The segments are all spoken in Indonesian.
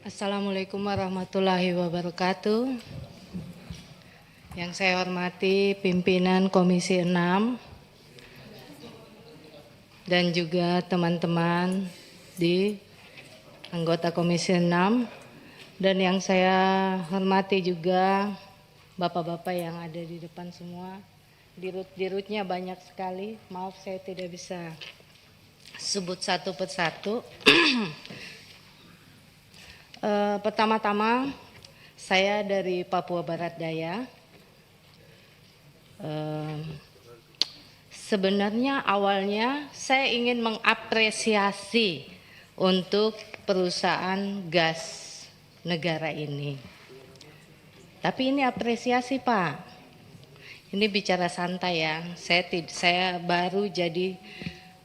Assalamualaikum warahmatullahi wabarakatuh. Yang saya hormati pimpinan Komisi 6 dan juga teman-teman di anggota Komisi 6, dan yang saya hormati juga bapak-bapak yang ada di depan semua. Dirut-dirutnya banyak sekali, maaf saya tidak bisa sebut satu persatu. Pertama-tama saya dari Papua Barat Daya. Sebenarnya awalnya saya ingin mengapresiasi untuk perusahaan gas negara ini. Tapi ini apresiasi Pak. Ini bicara santai ya. Saya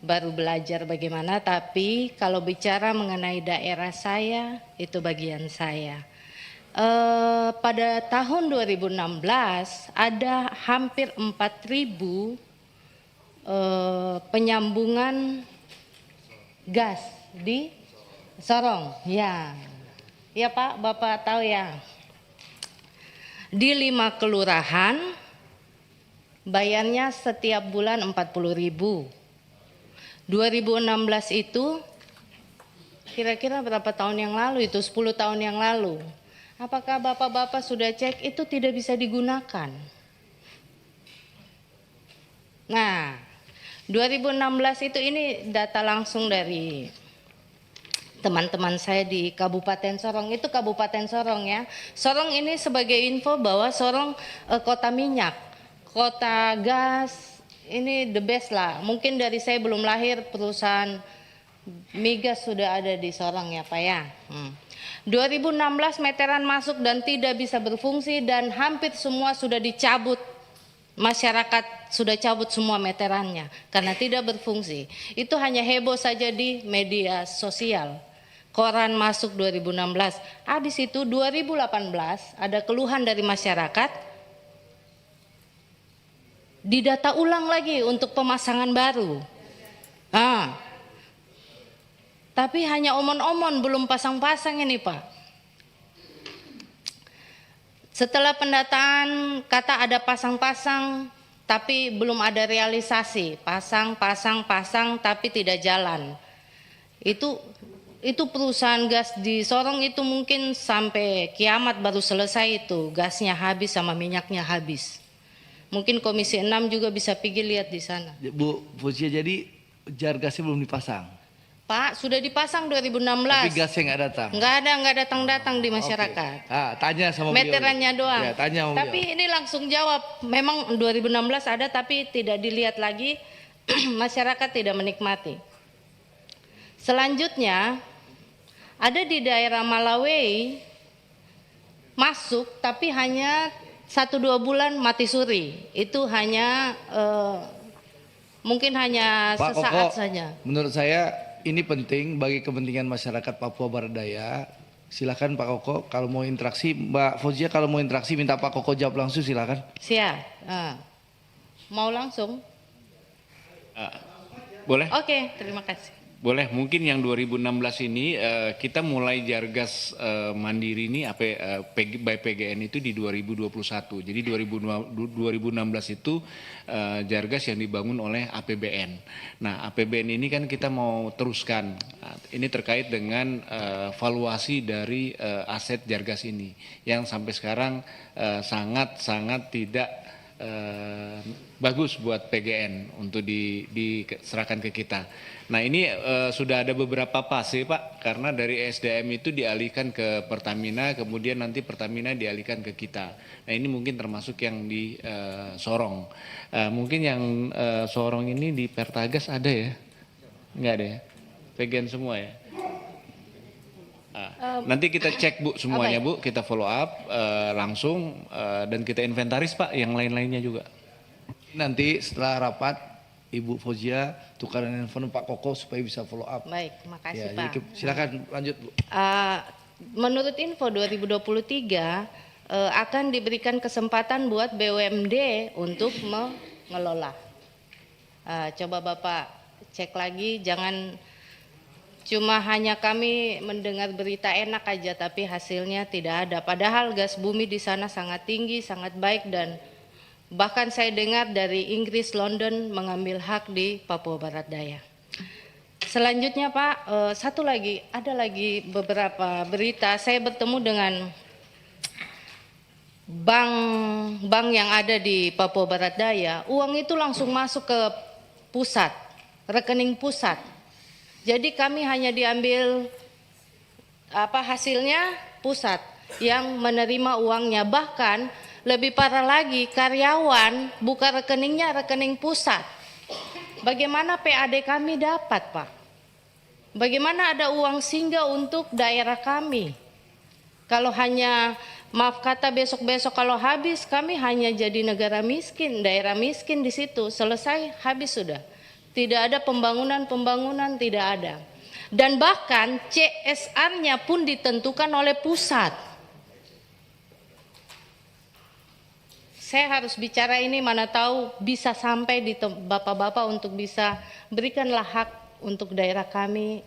baru belajar bagaimana, tapi kalau bicara mengenai daerah saya, itu bagian saya. Pada tahun 2016 ada hampir 4.000 penyambungan gas di Sorong. Ya, ya Pak, Bapak tahu ya. Di 5 kelurahan, bayarnya setiap bulan 40.000. 2016 itu kira-kira berapa tahun yang lalu itu, 10 tahun yang lalu. Apakah bapak-bapak sudah cek itu tidak bisa digunakan? Nah, 2016 itu ini data langsung dari teman-teman saya di Kabupaten Sorong. Itu Kabupaten Sorong ya. Sorong ini sebagai info bahwa Sorong kota minyak, kota gas, ini the best lah. Mungkin dari saya belum lahir perusahaan migas sudah ada di Sorong ya Pak ya. 2016 meteran masuk dan tidak bisa berfungsi dan hampir semua sudah dicabut. Masyarakat sudah cabut semua meterannya karena tidak berfungsi. Itu hanya heboh saja di media sosial. Koran masuk 2016. Habis itu 2018 ada keluhan dari masyarakat. Didata ulang lagi untuk pemasangan baru. Tapi hanya omon-omon, belum pasang-pasang ini Pak. Setelah pendataan kata ada pasang-pasang, tapi belum ada realisasi. Pasang, tapi tidak jalan. Itu perusahaan gas di Sorong itu mungkin sampai kiamat baru selesai itu. Gasnya habis sama minyaknya habis. Mungkin Komisi 6 juga bisa pergi lihat di sana. Bu Fuzia, jadi jar gasnya belum dipasang? Pak, sudah dipasang 2016. Tapi gasnya nggak datang? Nggak datang-datang di masyarakat. Tanya sama meterannya doang. Ya, tanya sama tapi ini langsung jawab, memang 2016 ada tapi tidak dilihat lagi, masyarakat tidak menikmati. Selanjutnya, ada di daerah Malawei, masuk tapi hanya 1-2 bulan mati suri. Itu hanya mungkin hanya Pak sesaat Koko, saja. Menurut saya ini penting bagi kepentingan masyarakat Papua Barat Daya. Silakan Pak Koko kalau mau interaksi. Mbak Fauzia kalau mau interaksi minta Pak Koko jawab langsung silakan. Siap. Mau langsung? Boleh? Oke, terima kasih. Boleh, mungkin yang 2016 ini kita mulai Jargas mandiri ini by PGN itu di 2021. Jadi 2016 itu Jargas yang dibangun oleh APBN. Nah, APBN ini kan kita mau teruskan. Ini terkait dengan valuasi dari aset Jargas ini yang sampai sekarang sangat tidak bagus buat PGN untuk diserahkan ke kita. Nah ini sudah ada beberapa fase Pak, karena dari SDM itu dialihkan ke Pertamina, kemudian nanti Pertamina dialihkan ke kita. Nah ini mungkin termasuk yang di Sorong. Mungkin yang Sorong ini di Pertagas ada ya? Enggak ada ya? PGN semua ya? Nanti kita cek Bu semuanya Bu, kita follow up langsung dan kita inventaris Pak yang lain-lainnya juga. Nanti setelah rapat Ibu Fauzia tukaran handphone Pak Koko supaya bisa follow up. Baik, makasih ya, Pak. Silakan lanjut Bu. Menurut info 2023 akan diberikan kesempatan buat BUMD untuk mengelola. Coba Bapak cek lagi, jangan Cuma hanya kami mendengar berita enak aja, tapi hasilnya tidak ada. Padahal gas bumi di sana sangat tinggi, sangat baik, dan bahkan saya dengar dari Inggris, London mengambil hak di Papua Barat Daya. Selanjutnya Pak, satu lagi, ada lagi beberapa berita. Saya bertemu dengan bank yang ada di Papua Barat Daya. Uang itu langsung masuk ke pusat, rekening pusat. Jadi kami hanya diambil hasilnya pusat yang menerima uangnya. Bahkan lebih parah lagi, karyawan buka rekeningnya rekening pusat. Bagaimana PAD kami dapat, Pak? Bagaimana ada uang singgah untuk daerah kami? Kalau hanya, maaf kata, besok-besok kalau habis, kami hanya jadi negara miskin, daerah miskin di situ. Selesai, habis sudah. Tidak ada pembangunan, tidak ada. Dan bahkan CSR-nya pun ditentukan oleh pusat. Saya harus bicara ini, mana tahu bisa sampai di bapak-bapak untuk bisa berikanlah hak untuk daerah kami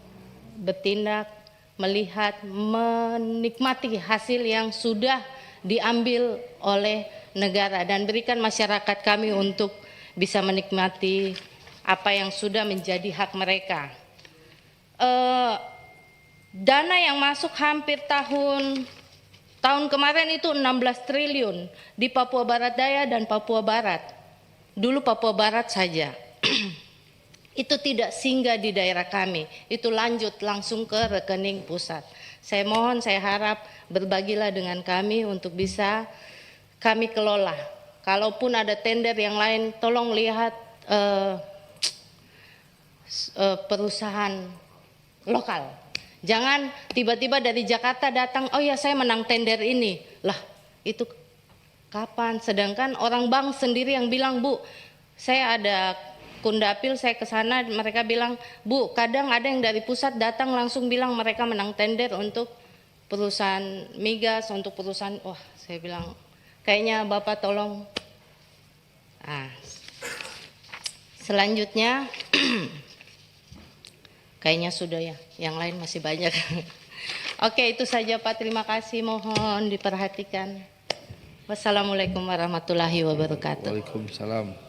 bertindak, melihat, menikmati hasil yang sudah diambil oleh negara, dan berikan masyarakat kami untuk bisa menikmati apa yang sudah menjadi hak mereka. Dana yang masuk hampir tahun kemarin itu 16 triliun di Papua Barat Daya dan Papua Barat. Dulu Papua Barat saja. Itu tidak singgah di daerah kami, itu lanjut langsung ke rekening pusat. Saya mohon, saya harap berbagilah dengan kami untuk bisa kami kelola. Kalaupun ada tender yang lain, tolong lihat perusahaan lokal. Jangan tiba-tiba dari Jakarta datang, oh ya saya menang tender ini. Lah, itu kapan? Sedangkan orang bank sendiri yang bilang, Bu, saya ada Kundapil, saya ke sana, mereka bilang, Bu, kadang ada yang dari pusat datang langsung bilang mereka menang tender untuk perusahaan migas, untuk perusahaan, wah, saya bilang, kayaknya Bapak tolong. Selanjutnya, kayaknya sudah ya, yang lain masih banyak. Oke, itu saja Pak, terima kasih, mohon diperhatikan. Wassalamualaikum warahmatullahi wabarakatuh. Waalaikumsalam.